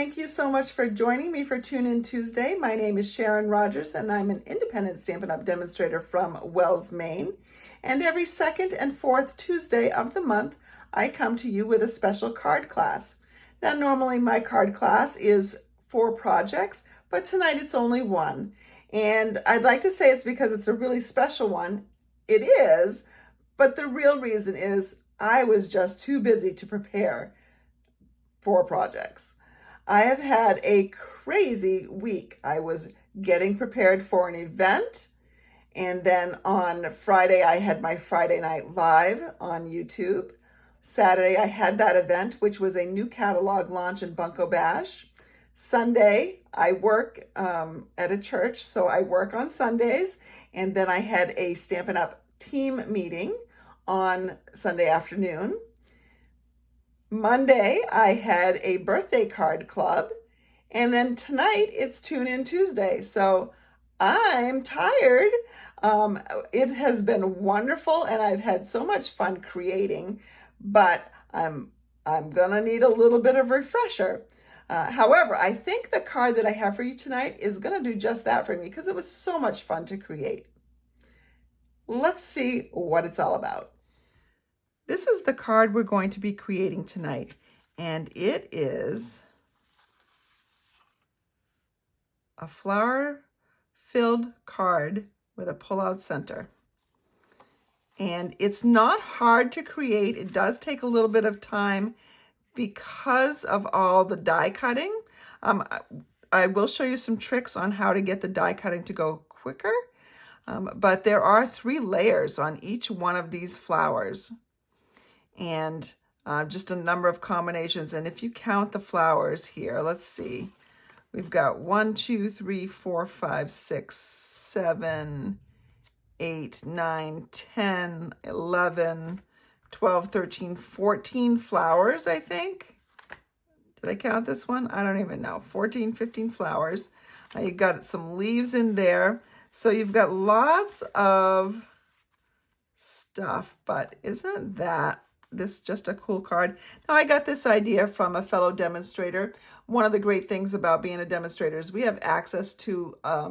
Thank you so much for joining me for Tune In Tuesday. My name is Sharon Rogers, and I'm an independent Stampin' Up! Demonstrator from Wells, Maine. And every second and fourth Tuesday of the month, I come to you with a special card class. Now, normally my card class is 4 projects, but tonight it's only 1. And I'd like to say it's because it's a really special one. It is, but the real reason is I was just too busy to prepare 4 projects. I have had a crazy week. I was getting prepared for an event, and then on Friday I had my Friday Night Live on YouTube. Saturday I had that event, which was a new catalog launch in Bunko Bash. Sunday I work at a church, so I work on Sundays, and then I had a Stampin' Up! Team meeting on Sunday afternoon. Monday, I had a birthday card club, and then tonight it's Tune In Tuesday. So I'm tired. It has been wonderful, and I've had so much fun creating, but I'm gonna need a little bit of refresher. However, I think the card that I have for you tonight is gonna do just that for me because it was so much fun to create. Let's see what it's all about. This is the card we're going to be creating tonight, and it is a flower-filled card with a pull-out center. And it's not hard to create. It does take a little bit of time because of all the die cutting. I will show you some tricks on how to get the die cutting to go quicker, but there are 3 layers on each one of these flowers. And just a number of combinations. And if you count the flowers here, let's see. We've got 1, 2, 3, 4, 5, 6, 7, 8, 9, 10, 11, 12, 13, 14 flowers, I think. Did I count this one? I don't even know. 14, 15 flowers. You've got some leaves in there. So you've got lots of stuff, but isn't this just a cool card? Now, I got this idea from a fellow demonstrator. One of the great things about being a demonstrator is we have access to a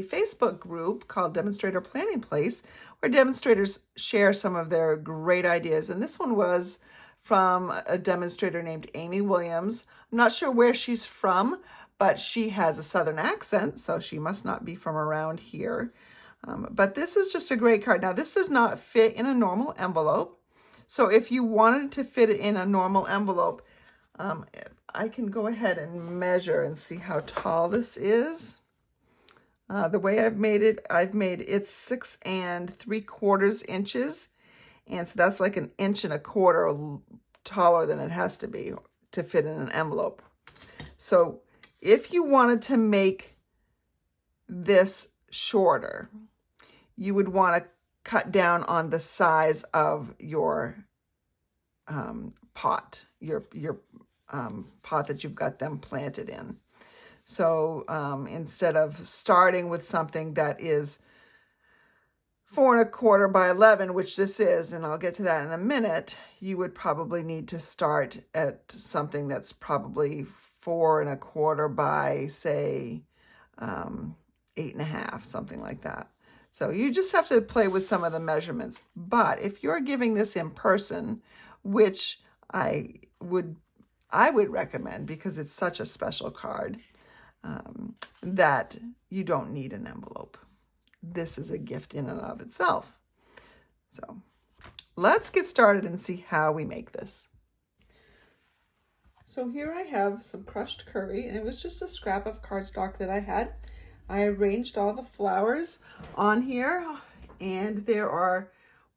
Facebook group called Demonstrator Planning Place, where demonstrators share some of their great ideas. And this one was from a demonstrator named Amy Williams. I'm not sure where she's from, but she has a Southern accent, so she must not be from around here. But this is just a great card. Now, this does not fit in a normal envelope. So if you wanted to fit it in a normal envelope, I can go ahead and measure and see how tall this is. The way I've made it it's 6 3/4 inches. And so that's like 1 1/4 inches taller than it has to be to fit in an envelope. So if you wanted to make this shorter, you would want to cut down on the size of your pot, your pot that you've got them planted in. So instead of starting with something that is 4 1/4 by 11, which this is, and I'll get to that in a minute, you would probably need to start at something that's probably 4 1/4 by, say, 8 1/2, something like that. So you just have to play with some of the measurements. But if you're giving this in person, which I would recommend because it's such a special card, that you don't need an envelope. This is a gift in and of itself. So let's get started and see how we make this. So here I have some crushed curry, and it was just a scrap of cardstock that I had. I arranged all the flowers on here, and there are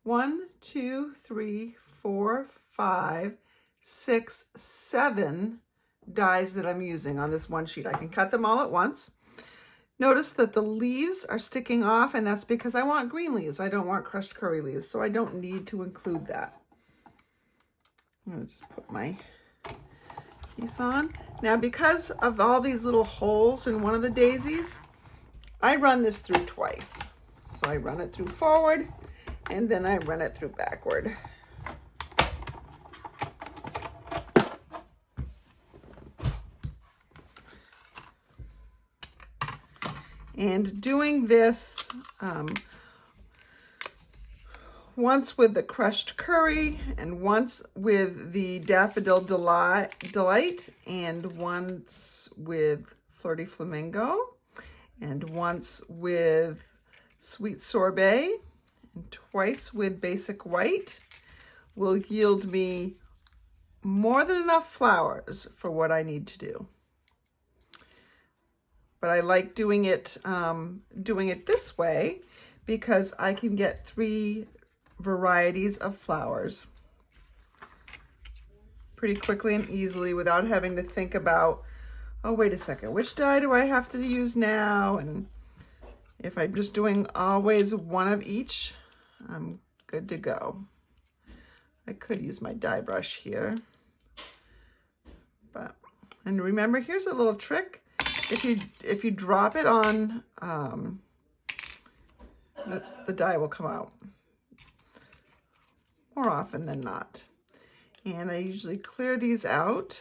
1, 2, 3, 4, 5, 6, 7 dies that I'm using on this one sheet. I can cut them all at once. Notice that the leaves are sticking off, and that's because I want green leaves. I don't want crushed curry leaves, so I don't need to include that. I'm going to just put my piece on. Now, because of all these little holes in one of the daisies, I run this through twice. So I run it through forward, and then I run it through backward. And doing this once with the crushed curry, and once with the daffodil delight, and once with flirty flamingo, and once with sweet sorbet, and twice with basic white, will yield me more than enough flowers for what I need to do. But I like doing it this way because I can get 3 varieties of flowers pretty quickly and easily without having to think about, oh, wait a second, which dye do I have to use now? And if I'm just doing always one of each, I'm good to go. I could use my dye brush here. And remember, here's a little trick. If you drop it on, the dye will come out more often than not. And I usually clear these out.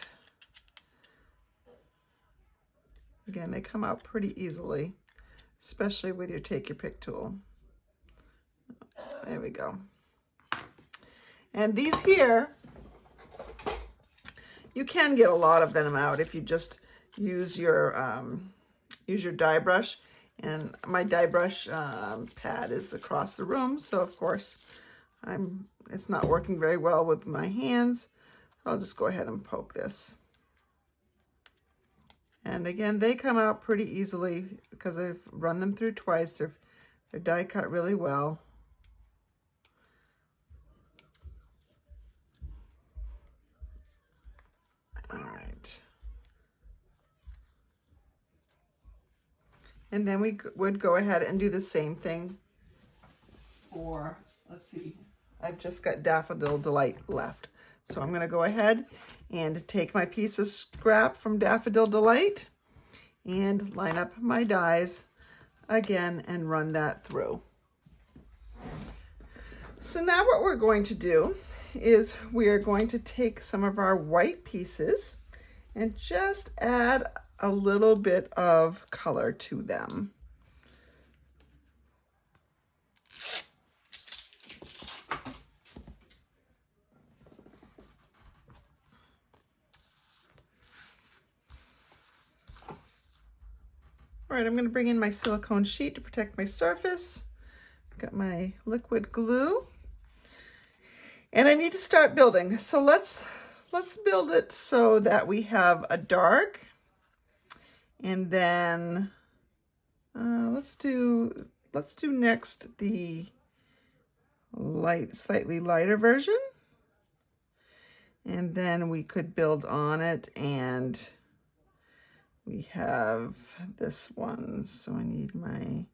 Again, they come out pretty easily, especially with your take your pick tool. There we go. And these here, you can get a lot of them out if you just use your dye brush. And my dye brush pad is across the room, so of course it's not working very well with my hands. So I'll just go ahead and poke this. And again, they come out pretty easily because I've run them through twice. They're die cut really well. All right. And then we would go ahead and do the same thing for, let's see, I've just got Daffodil Delight left. So I'm gonna go ahead and take my piece of scrap from Daffodil Delight and line up my dies again and run that through. So now what we're going to do is we are going to take some of our white pieces and just add a little bit of color to them. All right, I'm going to bring in my silicone sheet to protect my surface. Got my liquid glue. And I need to start building. So let's build it so that we have a dark, and then let's do next the slightly lighter version, and then we could build on it. And we have this one, so I need my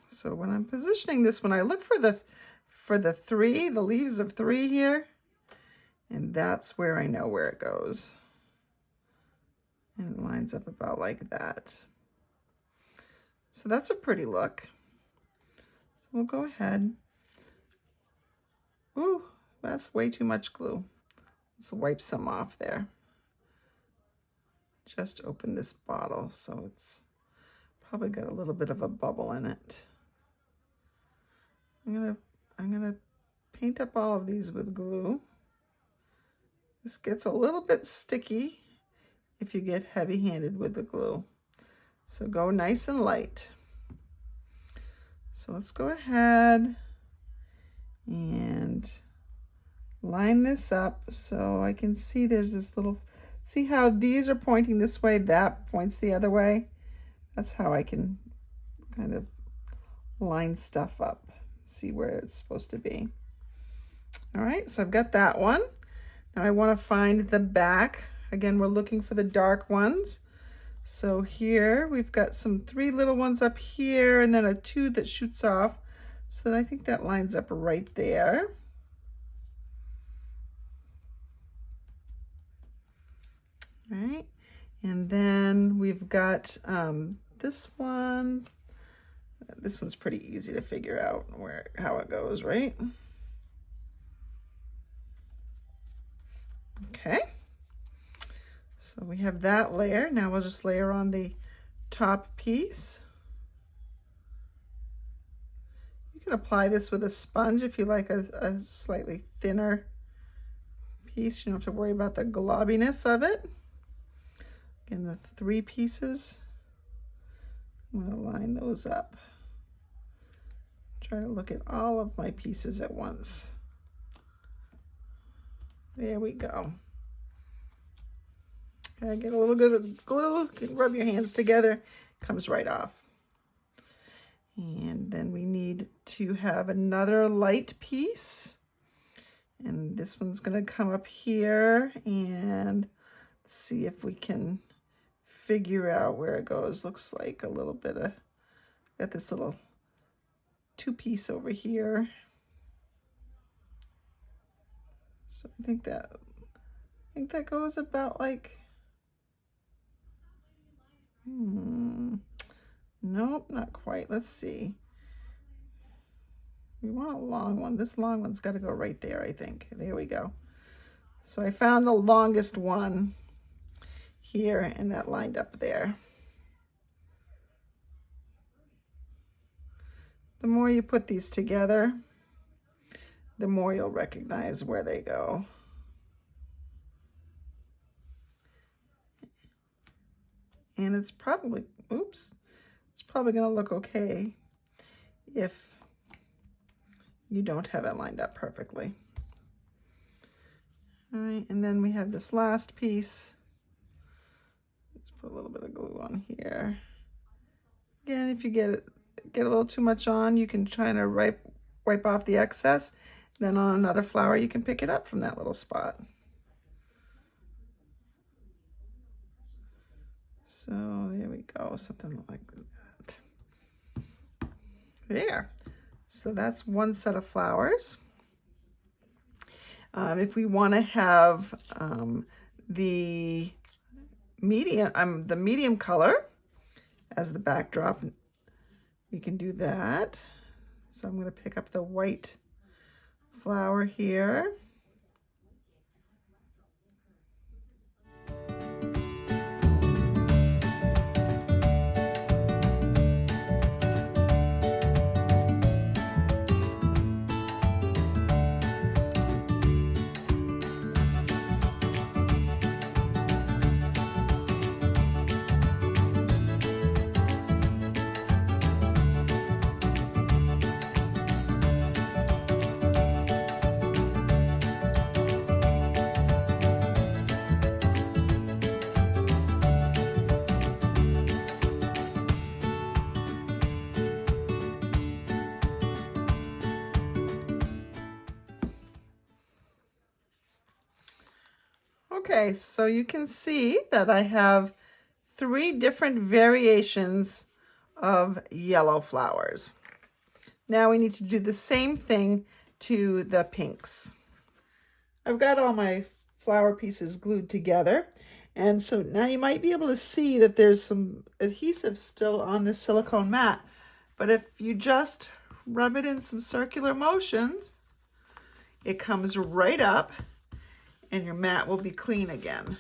so when I'm positioning this one, I look for the leaves of 3 here, and that's where I know where it goes. And it lines up about like that. So that's a pretty look. We'll go ahead. Ooh, that's way too much glue. Let's wipe some off there. Just open this bottle, so it's probably got a little bit of a bubble in it. I'm gonna paint up all of these with glue. This gets a little bit sticky if you get heavy-handed with the glue. So go nice and light. So let's go ahead and line this up so I can see there's this little, see how these are pointing this way, that points the other way? That's how I can kind of line stuff up, see where it's supposed to be. All right, so I've got that one. Now I want to find the back. Again, we're looking for the dark ones. So here we've got some 3 little ones up here, and then a 2 that shoots off. So I think that lines up right there. All right, and then we've got this one. This one's pretty easy to figure out how it goes, right? Okay, so we have that layer. Now we'll just layer on the top piece. You can apply this with a sponge if you like a slightly thinner piece. You don't have to worry about the globbiness of it. Again, the 3 pieces, I'm going to line those up. Try to look at all of my pieces at once. There we go. Okay, get a little bit of glue, you can rub your hands together, comes right off. And then we need to have another light piece. And this one's going to come up here, and let's see if we can figure out where it goes. Looks like a little bit of, got this little 2-piece over here. So I think that goes about like, nope, not quite. Let's see. We want a long one. This long one's got to go right there, I think. There we go. So I found the longest one here, and that lined up there. The more you put these together, the more you'll recognize where they go. And it's probably, oops, it's probably going to look okay if you don't have it lined up perfectly. All right, and then we have this last piece. Let's put a little bit of glue on here. Again, if you get a little too much on, you can try to wipe off the excess. Then on another flower, you can pick it up from that little spot. So there we go, something like that. There. So that's one set of flowers. If we want to have the medium color as the backdrop, you can do that. So I'm going to pick up the white flower here. Okay, so you can see that I have 3 different variations of yellow flowers. Now we need to do the same thing to the pinks. I've got all my flower pieces glued together, and so now you might be able to see that there's some adhesive still on this silicone mat, but if you just rub it in some circular motions, it comes right up and your mat will be clean again.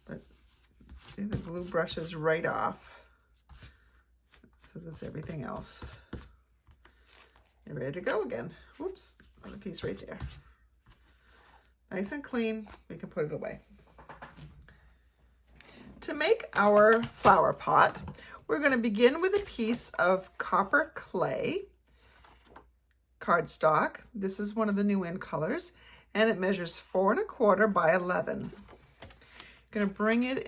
But see, the glue brushes right off. So does everything else. You're ready to go again. Whoops, another piece right there. Nice and clean, we can put it away. To make our flower pot, we're going to begin with a piece of copper clay cardstock. This is one of the new in colors, and it measures 4 1/4 by 11. You're going to bring it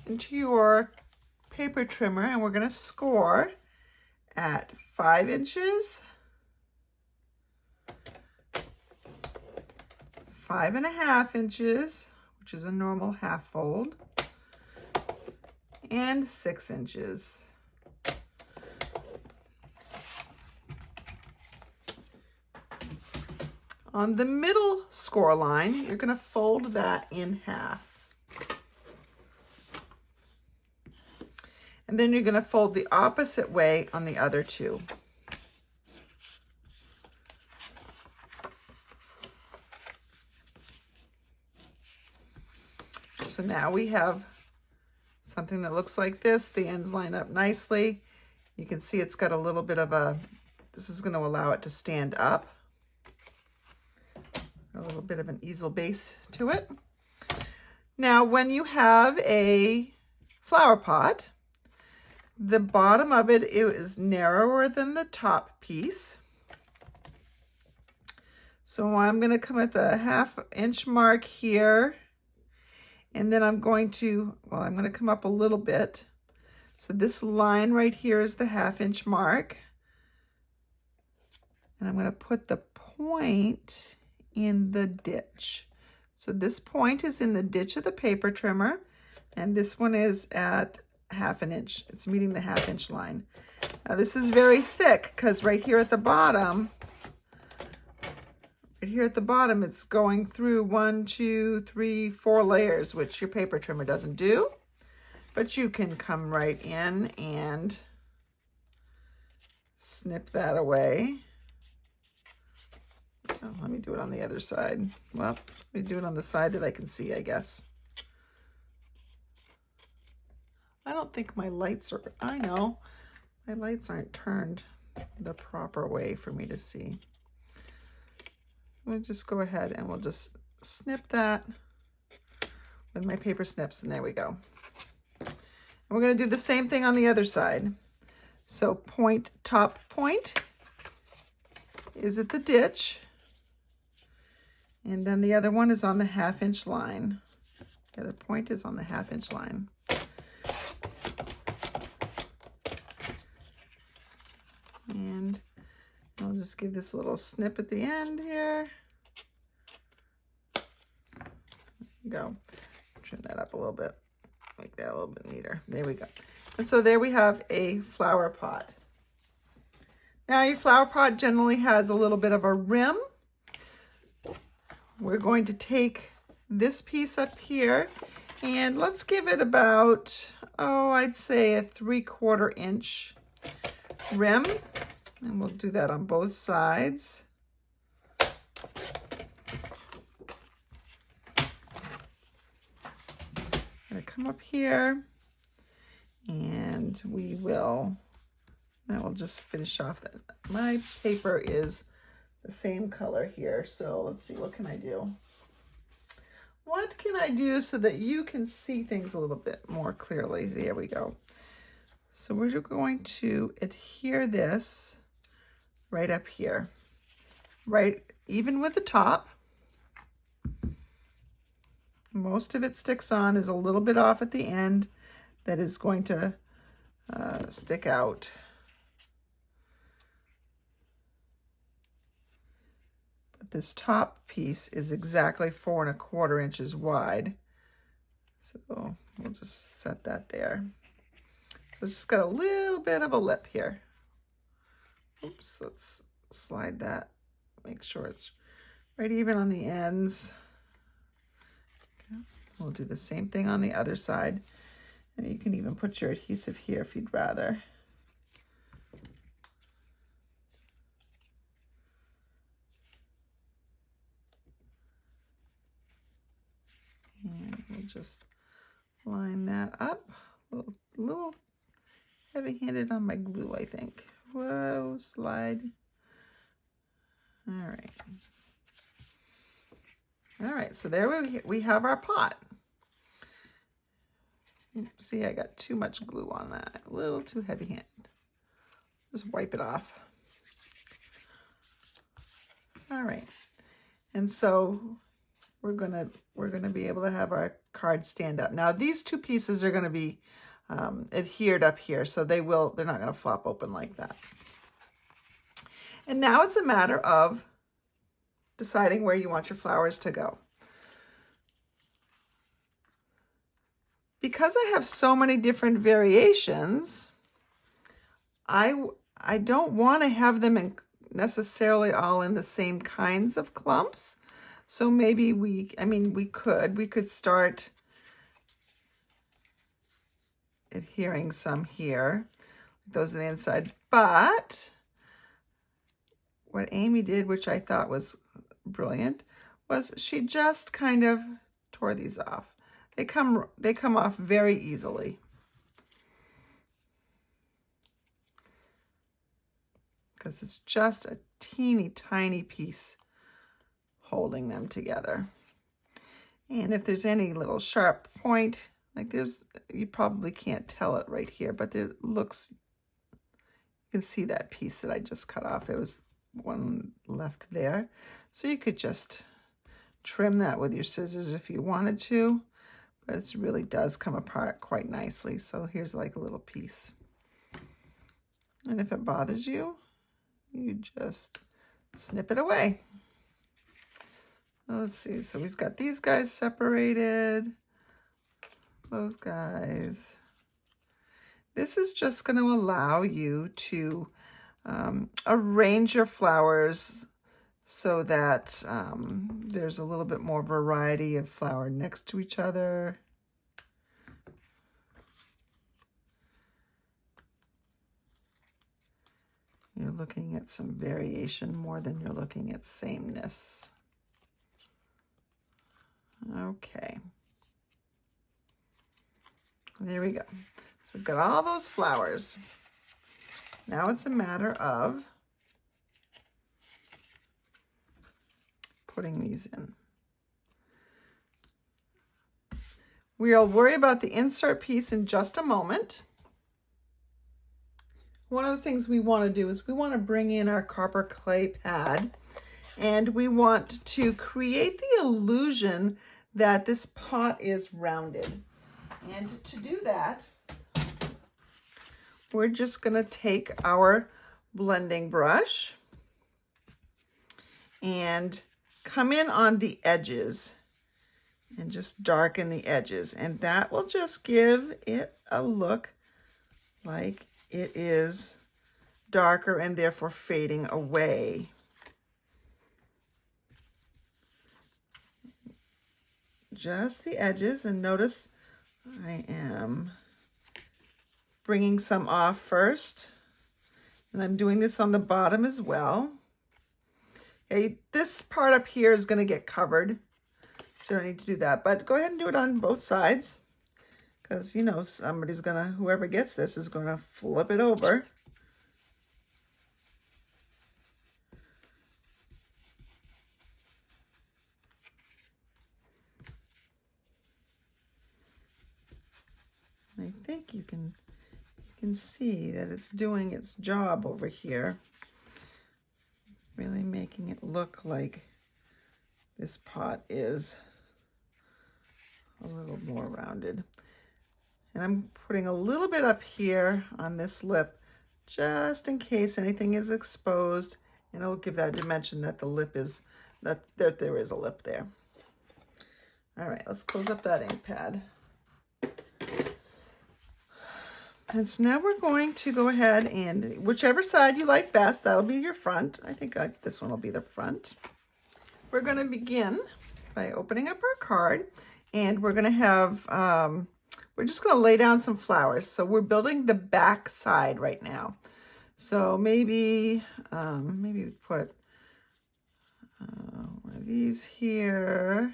into your paper trimmer, and we're going to score at 5 inches, 5 1/2 inches, which is a normal half fold, and 6 inches. On the middle score line, you're going to fold that in half. And then you're going to fold the opposite way on the other 2. So now we have something that looks like this. The ends line up nicely. You can see it's got a little bit of a, this is going to allow it to stand up. A little bit of an easel base to it. Now, when you have a flower pot, the bottom of it is narrower than the top piece. So I'm going to come at the 1/2 inch mark here. And then I'm going to come up a little bit. So this line right here is the 1/2 inch mark. And I'm going to put the point in the ditch. So this point is in the ditch of the paper trimmer, and this one is at 1/2 inch. It's meeting the 1/2 inch line. Now this is very thick because right here at the bottom, it's going through 1, 2, 3, 4 layers, which your paper trimmer doesn't do. But you can come right in and snip that away. Oh, let me do it on the other side. Well, let me do it on the side that I can see, I guess. I don't think my lights are, I know, my lights aren't turned the proper way for me to see. We'll just go ahead and we'll just snip that with my paper snips, and there we go. And we're going to do the same thing on the other side. So point, top point is at the ditch, and then the other one is on the 1/2 inch line. The other point is on the 1/2 inch line. And I'll just give this a little snip at the end here. There you go. Trim that up a little bit. Make that a little bit neater. There we go. And so there we have a flower pot. Now your flower pot generally has a little bit of a rim. We're going to take this piece up here and let's give it about, I'd say a 3/4 inch rim. And we'll do that on both sides. I'm going to come up here and we'll just finish off that. My paper is the same color here, so let's see, what can I do? What can I do so that you can see things a little bit more clearly? There we go. So we're going to adhere this right up here, right even with the top. Most of it sticks on. There's a little bit off at the end that is going to stick out. But this top piece is exactly 4 1/4 inches wide. So we'll just set that there. So it's just got a little bit of a lip here. Oops, let's slide that. Make sure it's right even on the ends. Okay. We'll do the same thing on the other side. And you can even put your adhesive here if you'd rather. And we'll just line that up. A little heavy-handed on my glue, I think. Whoa, slide. All right. All right, so there we have our pot. See, I got too much glue on that. A little too heavy-handed. Just wipe it off. All right. And so we're gonna be able to have our card stand up. Now these two pieces are gonna be adhered up here, so they're not gonna flop open like that. And now it's a matter of deciding where you want your flowers to go. Because I have so many different variations, I don't want to have them necessarily all in the same kinds of clumps. So maybe we could start adhering some here. Those are the inside. But what Amy did, which I thought was brilliant, was she just kind of tore these off. They come off very easily. Because it's just a teeny tiny piece holding them together. And if there's any little sharp point, like you probably can't tell it right here, but there looks, you can see that piece that I just cut off. There was one left there. So you could just trim that with your scissors if you wanted to, but it really does come apart quite nicely. So here's like a little piece. And if it bothers you, you just snip it away. Let's see, so we've got these guys separated, those guys. This is just going to allow you to arrange your flowers so that there's a little bit more variety of flower next to each other. You're looking at some variation more than you're looking at sameness. Okay. There we go. So we've got all those flowers. Now it's a matter of putting these in. We'll worry about the insert piece in just a moment. One of the things we want to do is we want to bring in our copper clay pad, and we want to create the illusion that this pot is rounded. And to do that, we're just going to take our blending brush and come in on the edges and just darken the edges. And that will just give it a look like it is darker and therefore fading away. Just the edges, and notice I am bringing some off first, and I'm doing this on the bottom as well. Okay, this part up here is going to get covered, so you don't need to do that, but go ahead and do it on both sides, because you know somebody's gonna, whoever gets this is gonna flip it over. I think you can see that it's doing its job over here, really making it look like this pot is a little more rounded. And I'm putting a little bit up here on this lip just in case anything is exposed, and it'll give that dimension that the lip is, that there is a lip there. All right, let's close up that ink pad. And so now we're going to go ahead and whichever side you like best, that'll be your front. I think this one will be the front. We're going to begin by opening up our card, and we're going to have, we're just going to lay down some flowers. So we're building the back side right now. So maybe we put one of these here.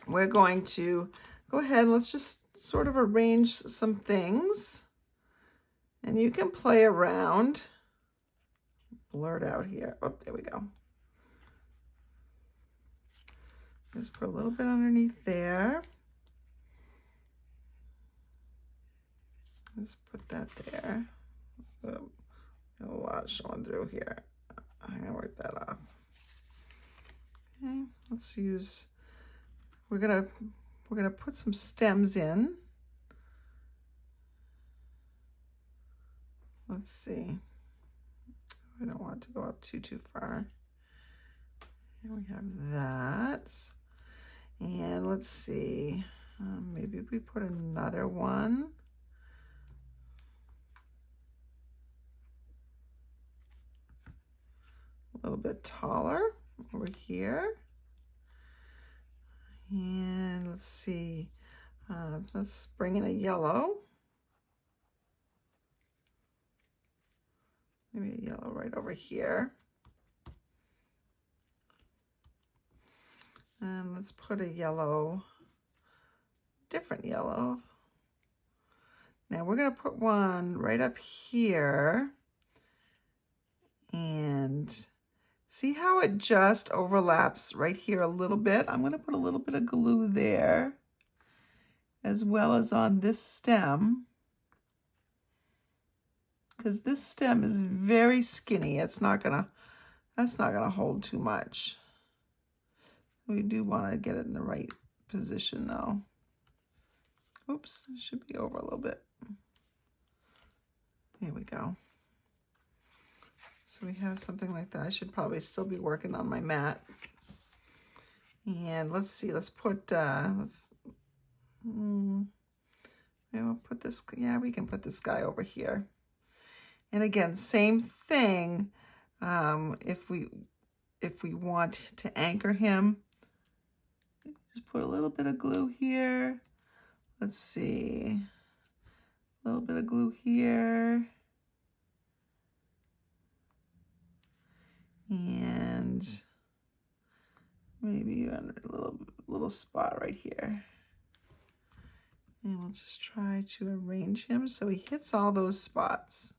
We're going to go ahead and let's just sort of arrange some things. And you can play around. Blur it out here. Oh, there we go. Just put a little bit underneath there. Let's put that there. Oh, a lot showing through here. I'm gonna wipe that off. Okay, let's use, we're gonna put some stems in. Let's see. I don't want it to go up too far. Here we have that. And let's see. Maybe we put another one. A little bit taller over here. And let's see. Let's bring in a yellow. Maybe a yellow right over here. And let's put a yellow different yellow. Now we're going to put one right up here and see how it just overlaps right here a little bit. I'm going to put a little bit of glue there as well as on this stem, because this stem is very skinny. That's not gonna hold too much. We do want to get it in the right position though. Oops, it should be over a little bit. There we go. So we have something like that. I should probably still be working on my mat. And let's see, let's put, we'll put this, yeah, we can put this guy over here. And again, same thing, if we want to anchor him, just put a little bit of glue here. Let's see, a little bit of glue here. And maybe a little spot right here. And we'll just try to arrange him so he hits all those spots.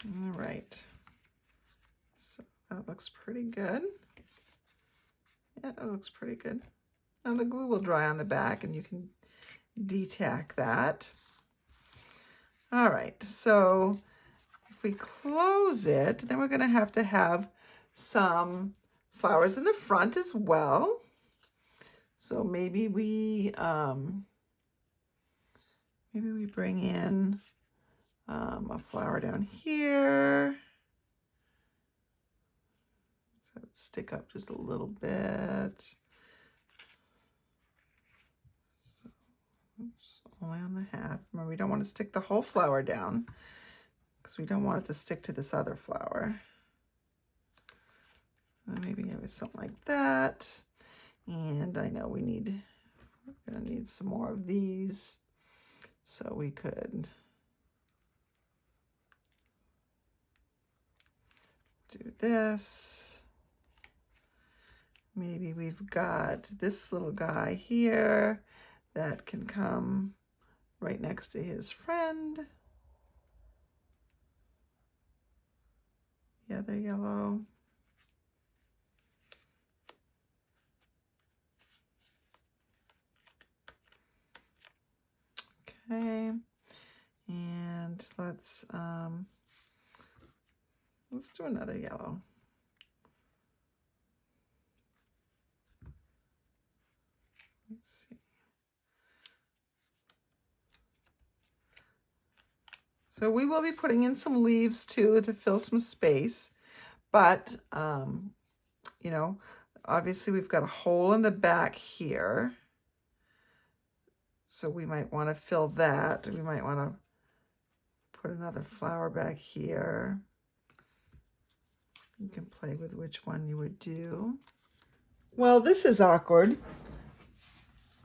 All right. So that looks pretty good. Yeah, that looks pretty good. Now the glue will dry on the back and you can de-tack that. All right, so if we close it, then we're gonna have to have some flowers in the front as well. So maybe we bring in a flower down here. So it stick up just a little bit. So, oops, only on the half. Remember, we don't want to stick the whole flower down because we don't want it to stick to this other flower. Maybe it was something like that. And I know we're gonna need some more of these. So we could do this. Maybe we've got this little guy here that can come right next to his friend. The other yellow. Okay, and let's do another yellow. Let's see. So we will be putting in some leaves too to fill some space, but you know, obviously we've got a hole in the back here. So we might want to fill that. We might want to put another flower back here. You can play with which one you would do. Well, this is awkward.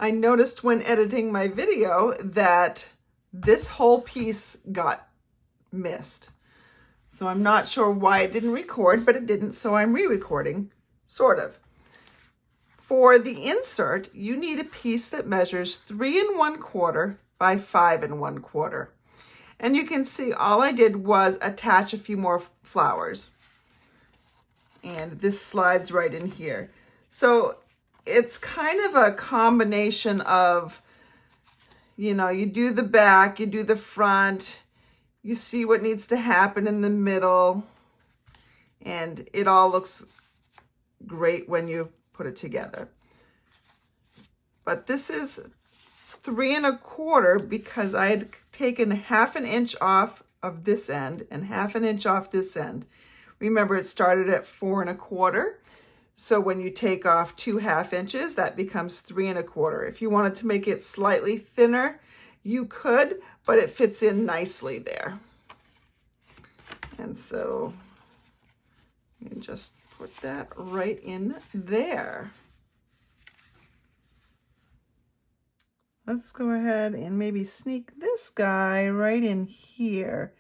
I noticed when editing my video that this whole piece got missed. So I'm not sure why it didn't record, but it didn't, so I'm re-recording, sort of. For the insert, you need a piece that measures 3 1/4 by 5 1/4. And you can see all I did was attach a few more flowers. And this slides right in here. So it's kind of a combination of, you know, you do the back, you do the front, you see what needs to happen in the middle, and it all looks great when you put it together. But this is 3 1/4 because I had taken 1/2 inch off of this end and 1/2 inch off this end. Remember, it started at 4 1/4. So when you take off 2 1/2 inches, that becomes 3 1/4. If you wanted to make it slightly thinner, you could, but it fits in nicely there. And so you can just put that right in there. Let's go ahead and maybe sneak this guy right in here.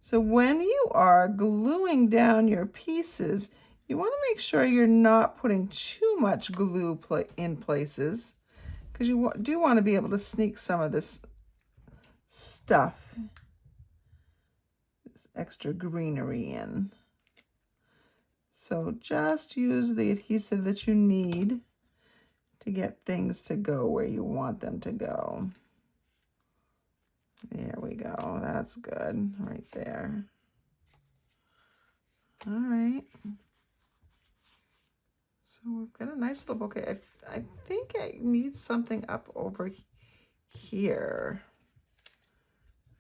So when you are gluing down your pieces, You want to make sure you're not putting too much glue in places, because you do want to be able to sneak some of this stuff, this extra greenery in. So just use the adhesive that you need to get things to go where you want them to go. There we go. That's good right there. All right. So we've got a nice little bouquet. I think I need something up over here.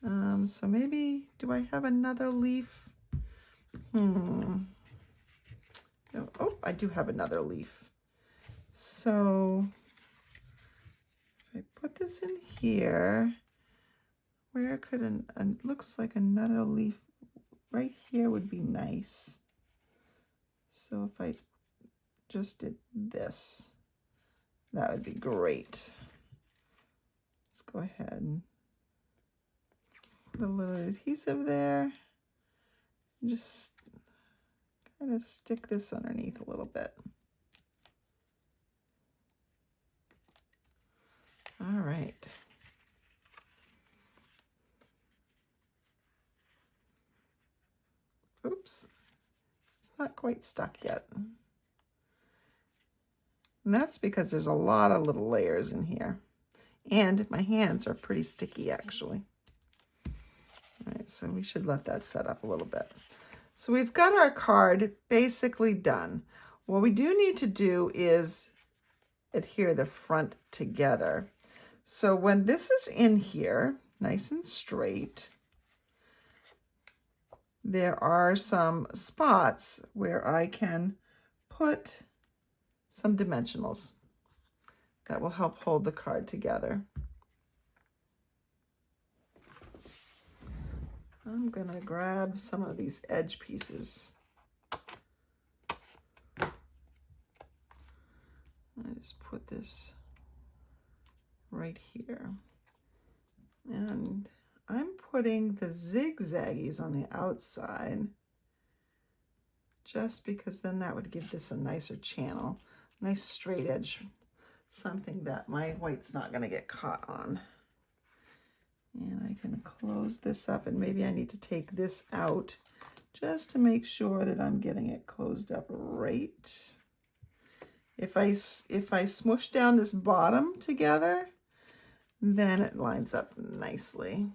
So maybe, do I have another leaf? No. Oh, I do have another leaf. So if I put this in here, where could looks like another leaf right here would be nice. So if I just did this, that would be great. Let's go ahead and put a little adhesive there. Just kind of stick this underneath a little bit. All right. Oops, it's not quite stuck yet. And that's because there's a lot of little layers in here. And my hands are pretty sticky, actually. All right, so we should let that set up a little bit. So we've got our card basically done. What we do need to do is adhere the front together. So when this is in here, nice and straight, there are some spots where I can put some dimensionals that will help hold the card together. I'm gonna grab some of these edge pieces. I just put this right here. And I'm putting the zigzaggies on the outside just because then that would give this a nicer channel, nice straight edge, something that my white's not going to get caught on. And I can close this up, and maybe I need to take this out just to make sure that I'm getting it closed up right. If I smush down this bottom together, then it lines up nicely.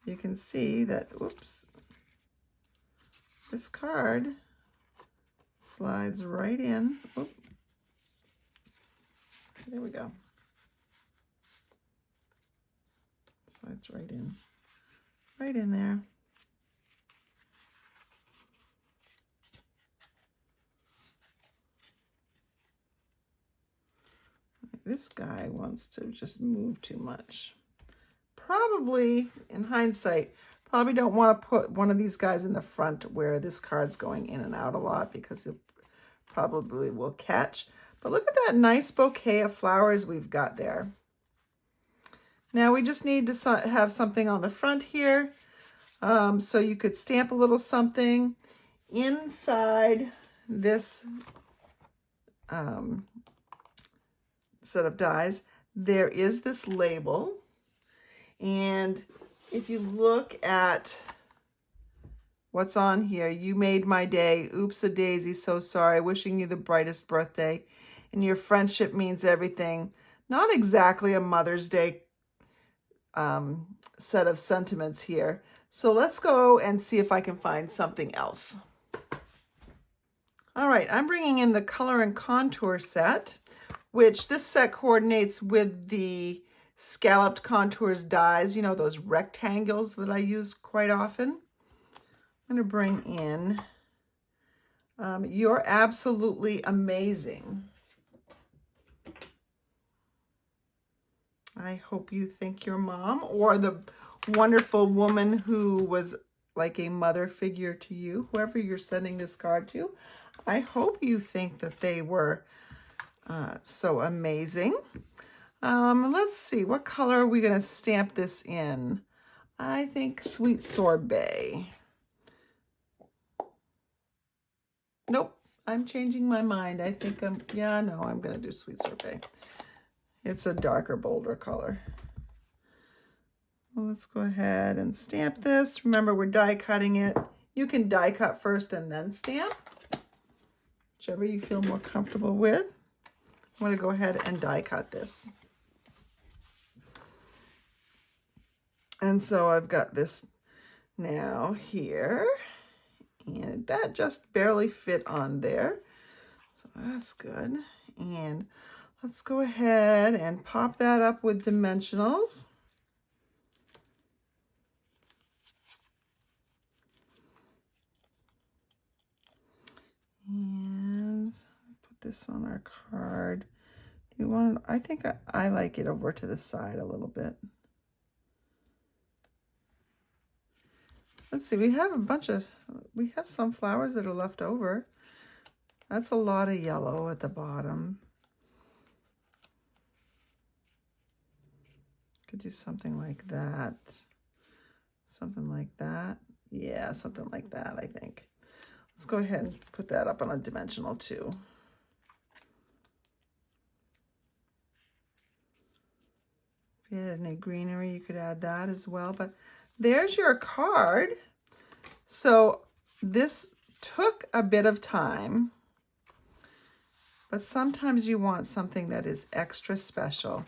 You can see that, oops, this card slides right in. Oop. There we go. Slides right in there. This guy wants to just move too much. Probably, in hindsight, probably don't want to put one of these guys in the front where this card's going in and out a lot, because it probably will catch. But look at that nice bouquet of flowers we've got there. Now we just need to have something on the front here. So you could stamp a little something inside this set of dies. There is this label, and if you look at what's on here, you made my day, oops a daisy, so sorry, wishing you the brightest birthday, and your friendship means everything. Not exactly a Mother's Day set of sentiments here. So let's go and see if I can find something else. All right, I'm bringing in the color and contour set, which this set coordinates with the scalloped contours dies, you know, those rectangles that I use quite often. I'm going to bring in You're Absolutely Amazing. I hope you think your mom or the wonderful woman who was like a mother figure to you, whoever you're sending this card to, I hope you think that they were so amazing. Let's see, what color are we going to stamp this in? I think Sweet Sorbet. Nope, I'm changing my mind. I think I'm going to do sweet sorbet. It's a darker, bolder color. Well, let's go ahead and stamp this. Remember, we're die cutting it. You can die cut first and then stamp, whichever you feel more comfortable with. I'm going to go ahead and die cut this. And so I've got this now here, and that just barely fit on there. So that's good. And let's go ahead and pop that up with dimensionals. And put this on our card. Do you want, I think I like it over to the side a little bit. Let's see, we have some flowers that are left over. That's a lot of yellow at the bottom. Could do something like that. Something like that. Yeah, something like that, I think. Let's go ahead and put that up on a dimensional too. If you had any greenery, you could add that as well. But there's your card. So this took a bit of time, but sometimes you want something that is extra special.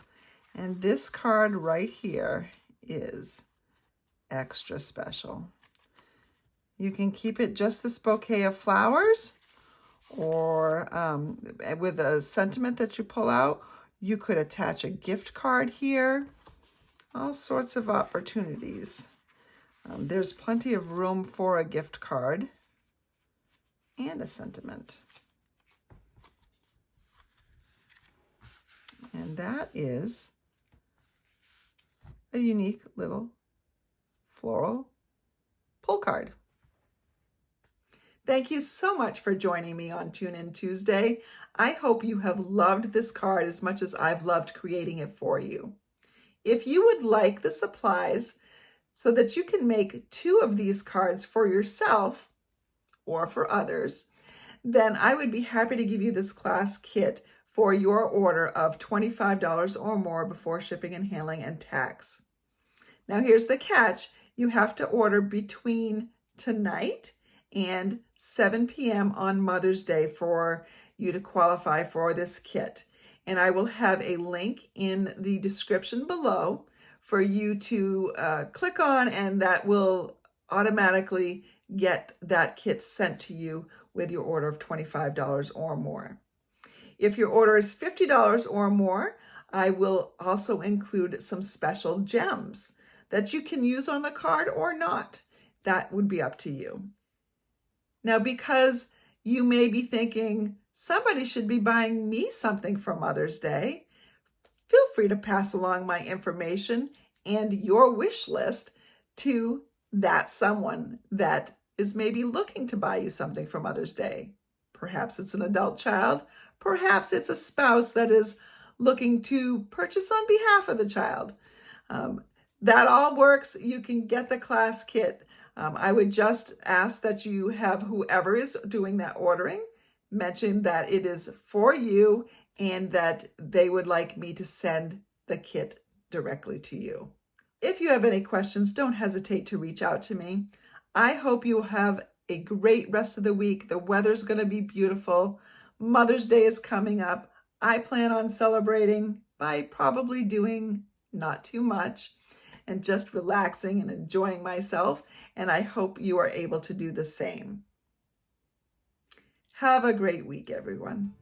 And this card right here is extra special. You can keep it just this bouquet of flowers, or with a sentiment that you pull out. You could attach a gift card here. All sorts of opportunities. There's plenty of room for a gift card and a sentiment. And that is a unique little floral pull card. Thank you so much for joining me on Tune In Tuesday. I hope you have loved this card as much as I've loved creating it for you. If you would like the supplies so that you can make 2 of these cards for yourself or for others, then I would be happy to give you this class kit for your order of $25 or more before shipping and handling and tax. Now here's the catch. You have to order between tonight and 7 p.m. on Mother's Day for you to qualify for this kit. And I will have a link in the description below for you to click on, and that will automatically get that kit sent to you with your order of $25 or more. If your order is $50 or more, I will also include some special gems that you can use on the card or not. That would be up to you. Now, because you may be thinking, somebody should be buying me something for Mother's Day, feel free to pass along my information and your wish list to that someone that is maybe looking to buy you something for Mother's Day. Perhaps it's an adult child. Perhaps it's a spouse that is looking to purchase on behalf of the child. That all works. You can get the class kit. I would just ask that you have whoever is doing that ordering mention that it is for you and that they would like me to send the kit directly to you. If you have any questions, don't hesitate to reach out to me. I hope you have a great rest of the week. The weather's going to be beautiful. Mother's Day is coming up. I plan on celebrating by probably doing not too much and just relaxing and enjoying myself. And I hope you are able to do the same. Have a great week, everyone.